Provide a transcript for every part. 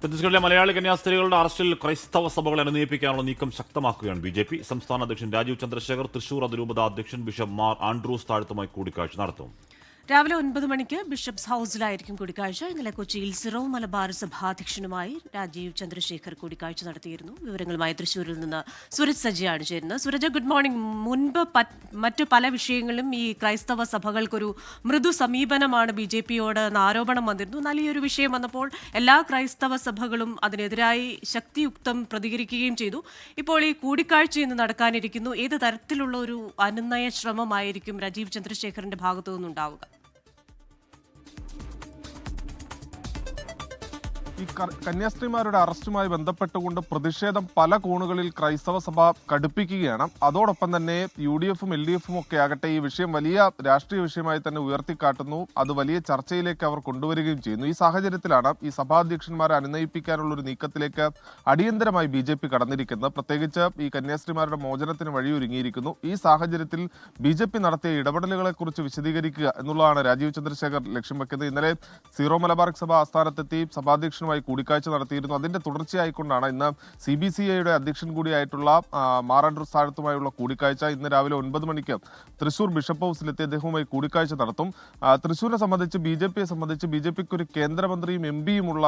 ഛത്തീസ്ഗഡിലെ മലയാളി കന്യാസ്ത്രീകളുടെ അറസ്റ്റിൽ ക്രൈസ്തവ സഭകളെ അനുനയിപ്പിക്കാനുള്ള നീക്കം ശക്തമാക്കുകയാണ് ബി.ജെ.പി. സംസ്ഥാന അധ്യക്ഷൻ രാജീവ് ചന്ദ്രശേഖർ തൃശൂർ അതിരൂപത അധ്യക്ഷൻ ബിഷപ്പ് മാർ ആൻഡ്രൂസ് താഴത്തുമായി കൂടിക്കാഴ്ച നടത്തും. രാവിലെ 9 മണിക്ക് ബിഷപ്സ് ഹൌസിലായിരിക്കും കൂടിക്കാഴ്ച. ഇന്നലെ കൊച്ചിയിൽ സിറോ മലബാർ സഭാധ്യക്ഷനുമായി രാജീവ് ചന്ദ്രശേഖർ കൂടിക്കാഴ്ച നടത്തിയിരുന്നു. വിവരങ്ങളുമായി തൃശൂരിൽ നിന്ന് സൂരജ് സജിയാണ് ചേരുന്നത്. Sooraj, good morning. മുൻപ് മറ്റു പല വിഷയങ്ങളിലും ഈ ക്രൈസ്തവ സഭകൾക്കൊരു മൃദു സമീപനമാണ് ബി.ജെ.പിയോട് എന്ന ആരോപണം വന്നിരുന്നു. എന്നാൽ ഈ ഒരു വിഷയം വന്നപ്പോൾ എല്ലാ ക്രൈസ്തവ സഭകളും അതിനെതിരായി ശക്തിയുക്തം പ്രതികരിക്കുകയും ചെയ്തു. ഇപ്പോൾ ഈ കൂടിക്കാഴ്ച ഇന്ന് നടക്കാനിരിക്കുന്നു. ഏത് തരത്തിലുള്ള ഒരു അനുനയ ശ്രമമായിരിക്കും രാജീവ് ചന്ദ്രശേഖറിന്റെ ഭാഗത്തു നിന്നുണ്ടാവുക? ഈ കന്യാസ്ത്രീമാരുടെ അറസ്റ്റുമായി ബന്ധപ്പെട്ടുകൊണ്ട് പ്രതിഷേധം പല കോണുകളിൽ ക്രൈസ്തവ സഭ കടുപ്പിക്കുകയാണ്. അതോടൊപ്പം തന്നെ UDF-ഉം LDF-ഉം ഒക്കെ ആകട്ടെ ഈ വിഷയം വലിയ രാഷ്ട്രീയ വിഷയമായി തന്നെ ഉയർത്തിക്കാട്ടുന്നു. അത് വലിയ ചർച്ചയിലേക്ക് അവർ കൊണ്ടുവരികയും ചെയ്യുന്നു. ഈ സാഹചര്യത്തിലാണ് ഈ സഭാധ്യക്ഷന്മാരെ അനുനയിപ്പിക്കാനുള്ള ഒരു നീക്കത്തിലേക്ക് അടിയന്തരമായി BJP കടന്നിരിക്കുന്നത്. പ്രത്യേകിച്ച് ഈ കന്യാസ്ത്രീമാരുടെ മോചനത്തിന് വഴിയൊരുങ്ങിയിരിക്കുന്നു. ഈ സാഹചര്യത്തിൽ BJP നടത്തിയ ഇടപെടലുകളെ കുറിച്ച് വിശദീകരിക്കുക എന്നുള്ളതാണ് രാജീവ് ചന്ദ്രശേഖർ ലക്ഷ്യം വെക്കുന്നത്. ഇന്നലെ സീറോ മലബാർ സഭ ആസ്ഥാനത്തെത്തി സഭാധ്യക്ഷൻ കൂടിക്കാഴ്ച നടത്തിയിരുന്നു. അതിന്റെ തുടർച്ചയായിക്കൊണ്ടാണ് ഇന്ന് CBCIയുടെ അധ്യക്ഷൻ കൂടിയായിട്ടുള്ള മാർ ആൻഡ്രൂസ് താഴത്തുമായുള്ള കൂടിക്കാഴ്ച. ഇന്ന് രാവിലെ 9 മണിക്ക് തൃശൂർ ബിഷപ്പ് ഹൌസിലെത്തി അദ്ദേഹവുമായി കൂടിക്കാഴ്ച നടത്തും. തൃശൂരിനെ സംബന്ധിച്ച് BJPക്ക് ഒരു കേന്ദ്രമന്ത്രിയും MP-യും ഉള്ള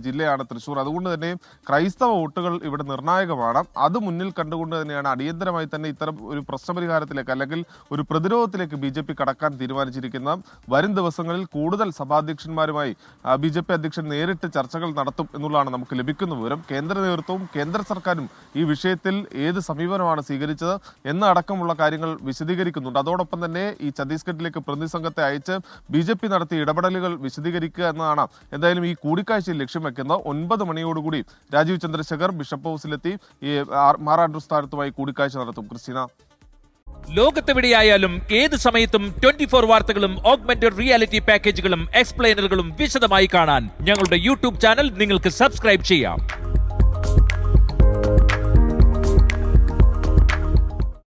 ജില്ലയാണ് തൃശൂർ. അതുകൊണ്ട് തന്നെ ക്രൈസ്തവ വോട്ടുകൾ ഇവിടെ നിർണായകമാണ്. അത് മുന്നിൽ കണ്ടുകൊണ്ട് തന്നെയാണ് അടിയന്തരമായി തന്നെ ഇത്തരം ഒരു പ്രശ്നപരിഹാരത്തിലേക്ക് അല്ലെങ്കിൽ ഒരു പ്രതിരോധത്തിലേക്ക് BJP കടക്കാൻ തീരുമാനിച്ചിരിക്കുന്നത്. വരും ദിവസങ്ങളിൽ കൂടുതൽ സഭാധ്യക്ഷന്മാരുമായി BJP അധ്യക്ഷൻ നേരിട്ട് ചർച്ചകൾ നടത്തും എന്നുള്ളതാണ് നമുക്ക് ലഭിക്കുന്ന വിവരം. കേന്ദ്ര നേതൃത്വവും കേന്ദ്ര സർക്കാരും ഈ വിഷയത്തിൽ ഏത് സമീപനമാണ് സ്വീകരിച്ചത് എന്ന അടക്കമുള്ള കാര്യങ്ങൾ വിശദീകരിക്കുന്നുണ്ട്. അതോടൊപ്പം തന്നെ ഈ ഛത്തീസ്ഗഡിലേക്ക് പ്രതിനിധി സംഘത്തെ അയച്ച് BJP നടത്തിയ ഇടപെടലുകൾ വിശദീകരിക്കുക എന്നതാണ് എന്തായാലും ഈ കൂടിക്കാഴ്ചയിൽ ലക്ഷ്യം വെക്കുന്നത്. 9 മണിയോടുകൂടി രാജീവ് ചന്ദ്രശേഖർ ബിഷപ്പ് ഹൌസിലെത്തി ഈ മാർ ആൻഡ്രൂസ് താഴത്തുമായി കൂടിക്കാഴ്ച നടത്തും. ക്രിസ്റ്റീന, ലോകത്തെവിടെയായാലും ഏത് സമയത്തും 24 വാർത്തകളും ഓഗ്മെന്റഡ് റിയാലിറ്റി പാക്കേജുകളും എക്സ്പ്ലെയിനറുകളും വിശദമായി കാണാൻ ഞങ്ങളുടെ YouTube ചാനൽ നിങ്ങൾക്ക് സബ്സ്ക്രൈബ് ചെയ്യാം.